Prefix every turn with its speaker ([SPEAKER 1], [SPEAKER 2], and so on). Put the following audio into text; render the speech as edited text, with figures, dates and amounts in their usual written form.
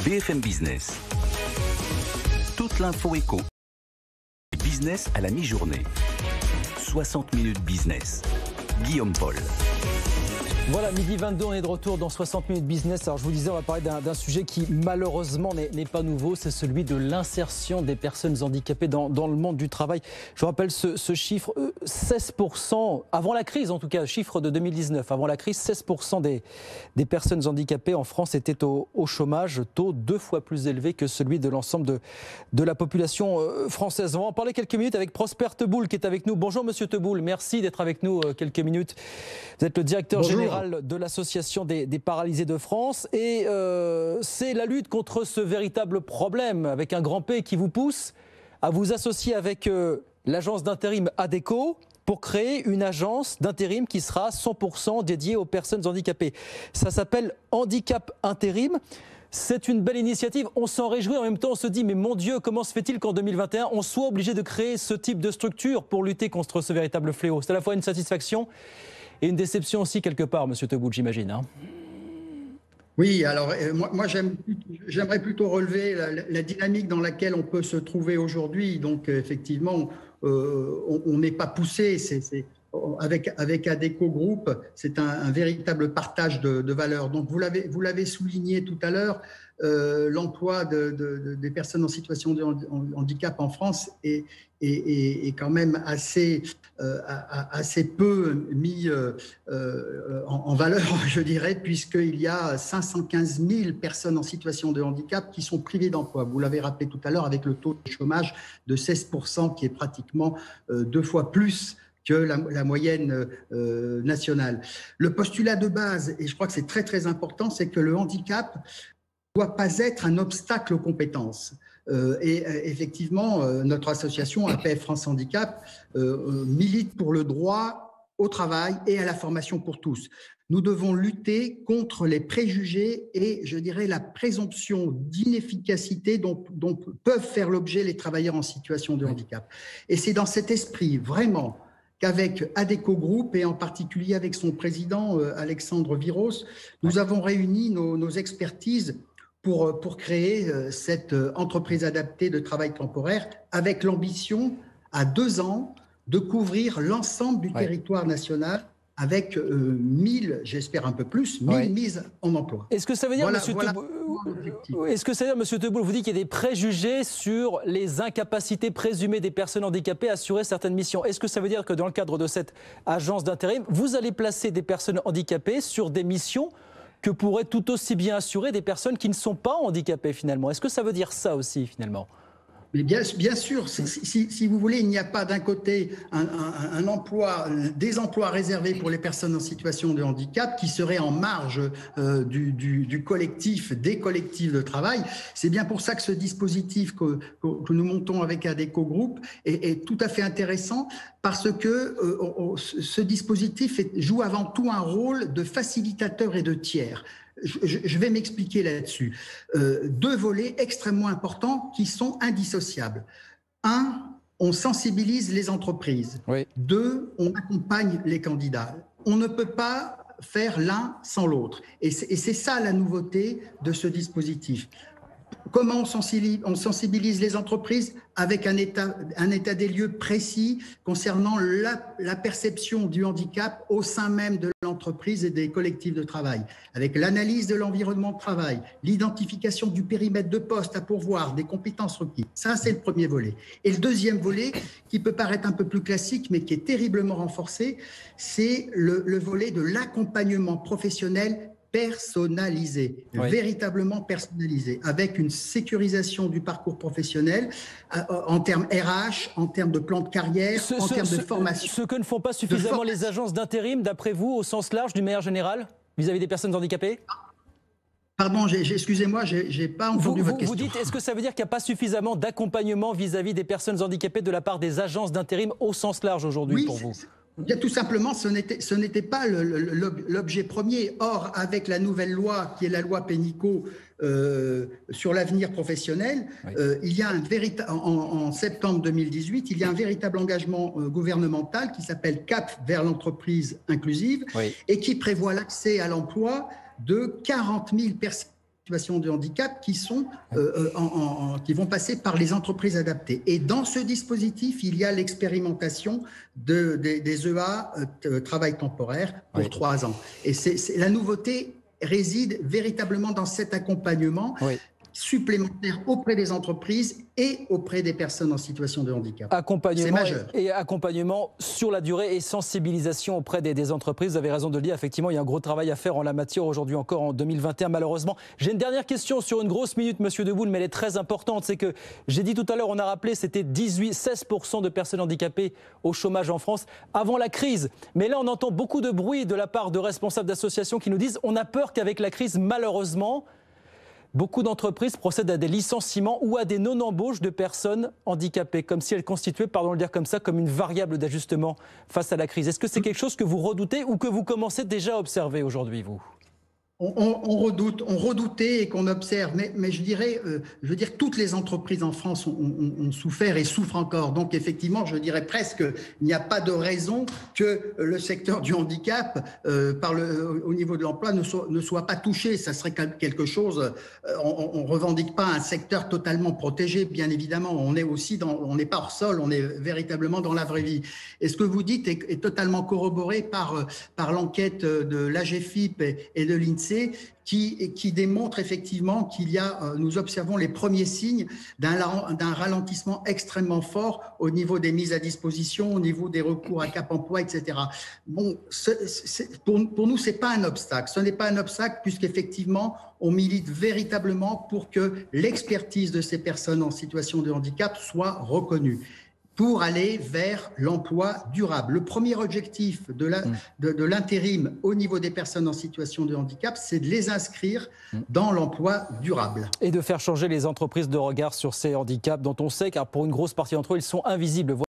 [SPEAKER 1] BFM Business. Toute l'info éco. Business à la mi-journée. 60 minutes business. Guillaume Paul.
[SPEAKER 2] Voilà, midi 22, on est de retour dans 60 minutes business. Alors je vous disais, on va parler d'un sujet qui malheureusement n'est pas nouveau, c'est celui de l'insertion des personnes handicapées dans le monde du travail. Je vous rappelle ce chiffre, 16%, avant la crise en tout cas, chiffre de 2019, avant la crise, 16% des personnes handicapées en France étaient au chômage, taux 2 fois plus élevé que celui de l'ensemble de la population française. On va en parler quelques minutes avec Prosper Teboul qui est avec nous. Bonjour Monsieur Teboul, merci d'être avec nous quelques minutes. Vous êtes le directeur général de l'association des paralysés de France et c'est la lutte contre ce véritable problème avec un grand P qui vous pousse à vous associer avec l'agence d'intérim ADECO pour créer une agence d'intérim qui sera 100% dédiée aux personnes handicapées. Ça s'appelle Handicap Intérim. C'est une belle initiative, on s'en réjouit, en même temps on se dit mais mon Dieu, comment se fait-il qu'en 2021 on soit obligé de créer ce type de structure pour lutter contre ce véritable fléau? C'est à la fois une satisfaction et une déception aussi quelque part, Monsieur Teboul, j'imagine. Hein.
[SPEAKER 3] Oui, alors moi j'aimerais plutôt relever la dynamique dans laquelle on peut se trouver aujourd'hui. Donc effectivement, on n'est pas poussé. Avec ADECO Group, c'est un véritable partage de valeurs. Donc vous l'avez souligné tout à l'heure, l'emploi des personnes en situation de handicap en France est quand même assez peu mis en valeur, je dirais, puisqu'il y a 515 000 personnes en situation de handicap qui sont privées d'emploi. Vous l'avez rappelé tout à l'heure avec le taux de chômage de 16% qui est pratiquement 2 fois plus que la moyenne nationale. Le postulat de base, et je crois que c'est très très important, c'est que le handicap ne doit pas être un obstacle aux compétences. Et effectivement, notre association APF France Handicap milite pour le droit au travail et à la formation pour tous. Nous devons lutter contre les préjugés et, je dirais, la présomption d'inefficacité dont peuvent faire l'objet les travailleurs en situation de handicap. Et c'est dans cet esprit, vraiment, qu'avec ADECO Group et en particulier avec son président Alexandre Viros, nous avons réuni nos expertises pour créer cette entreprise adaptée de travail temporaire avec l'ambition, à 2 ans, de couvrir l'ensemble du territoire national avec 1000, j'espère un peu plus, 1000 mises en emploi.
[SPEAKER 2] Est-ce que ça veut dire, Monsieur Teboul, vous dites qu'il y a des préjugés sur les incapacités présumées des personnes handicapées à assurer certaines missions? Est-ce que ça veut dire que dans le cadre de cette agence d'intérim, vous allez placer des personnes handicapées sur des missions que pourraient tout aussi bien assurer des personnes qui ne sont pas handicapées finalement? Est-ce que ça veut dire ça aussi finalement?
[SPEAKER 3] Mais bien sûr, si vous voulez, il n'y a pas d'un côté un emploi, des emplois réservés pour les personnes en situation de handicap qui seraient en marge du collectif, des collectifs de travail. C'est bien pour ça que ce dispositif que nous montons avec ADECO Group est tout à fait intéressant parce que ce dispositif joue avant tout un rôle de facilitateur et de tiers. Je vais m'expliquer là-dessus. 2 volets extrêmement importants qui sont indissociables. 1, on sensibilise les entreprises. Oui. 2, on accompagne les candidats. On ne peut pas faire l'un sans l'autre. Et c'est ça la nouveauté de ce dispositif. Comment on sensibilise les entreprises avec un état des lieux précis concernant la perception du handicap au sein même de l'entreprise et des collectifs de travail, avec l'analyse de l'environnement de travail, l'identification du périmètre de poste à pourvoir, des compétences requises. Ça, c'est le premier volet. Et le deuxième volet, qui peut paraître un peu plus classique, mais qui est terriblement renforcé, c'est le volet de l'accompagnement professionnel personnalisé, véritablement personnalisé, avec une sécurisation du parcours professionnel en termes RH, en termes de plan de carrière, en termes de formation.
[SPEAKER 2] Ce que ne font pas suffisamment les agences d'intérim, d'après vous, au sens large, d'une manière générale, vis-à-vis des personnes handicapées?
[SPEAKER 3] Pardon, excusez-moi, j'ai pas entendu votre question.
[SPEAKER 2] Vous dites, est-ce que ça veut dire qu'il n'y a pas suffisamment d'accompagnement vis-à-vis des personnes handicapées de la part des agences d'intérim au sens large aujourd'hui pour vous?
[SPEAKER 3] Bien, tout simplement, ce n'était pas l'objet premier. Or, avec la nouvelle loi, qui est la loi Pénicaud sur l'avenir professionnel, il y a en septembre 2018, il y a un véritable engagement gouvernemental qui s'appelle CAP vers l'entreprise inclusive et qui prévoit l'accès à l'emploi de 40 000 personnes situation de handicap qui vont passer par les entreprises adaptées. Et dans ce dispositif, il y a l'expérimentation des EA, travail temporaire, pour 3 ans. Et la nouveauté réside véritablement dans cet accompagnement supplémentaire auprès des entreprises et auprès des personnes en situation de handicap.
[SPEAKER 2] Accompagnement et accompagnement sur la durée et sensibilisation auprès des entreprises. Vous avez raison de le dire, effectivement, il y a un gros travail à faire en la matière aujourd'hui encore en 2021 malheureusement. J'ai une dernière question sur une grosse minute, Monsieur Deboul, mais elle est très importante. C'est que j'ai dit tout à l'heure, on a rappelé, c'était 16% de personnes handicapées au chômage en France avant la crise. Mais là, on entend beaucoup de bruit de la part de responsables d'associations qui nous disent on a peur qu'avec la crise, malheureusement, beaucoup d'entreprises procèdent à des licenciements ou à des non-embauches de personnes handicapées, comme si elles constituaient, pardon de le dire comme ça, comme une variable d'ajustement face à la crise. Est-ce que c'est quelque chose que vous redoutez ou que vous commencez déjà à observer aujourd'hui, vous ?
[SPEAKER 3] On redoutait et qu'on observe, mais je veux dire, toutes les entreprises en France ont souffert et souffrent encore. Donc effectivement, je dirais presque, il n'y a pas de raison que le secteur du handicap, au niveau de l'emploi, ne soit pas touché. Ça serait quelque chose. On revendique pas un secteur totalement protégé, bien évidemment. On n'est pas hors sol, on est véritablement dans la vraie vie. Et ce que vous dites est totalement corroboré par l'enquête de l'AGEFIP et de l'INSEE, qui démontre effectivement nous observons les premiers signes d'un ralentissement extrêmement fort au niveau des mises à disposition, au niveau des recours à Cap Emploi, etc. Bon, pour nous, c'est pas un obstacle. Ce n'est pas un obstacle puisqu'effectivement, on milite véritablement pour que l'expertise de ces personnes en situation de handicap soit reconnue, pour aller vers l'emploi durable. Le premier objectif de l'intérim au niveau des personnes en situation de handicap, c'est de les inscrire dans l'emploi durable.
[SPEAKER 2] Et de faire changer les entreprises de regard sur ces handicaps dont on sait, car pour une grosse partie d'entre eux, ils sont invisibles.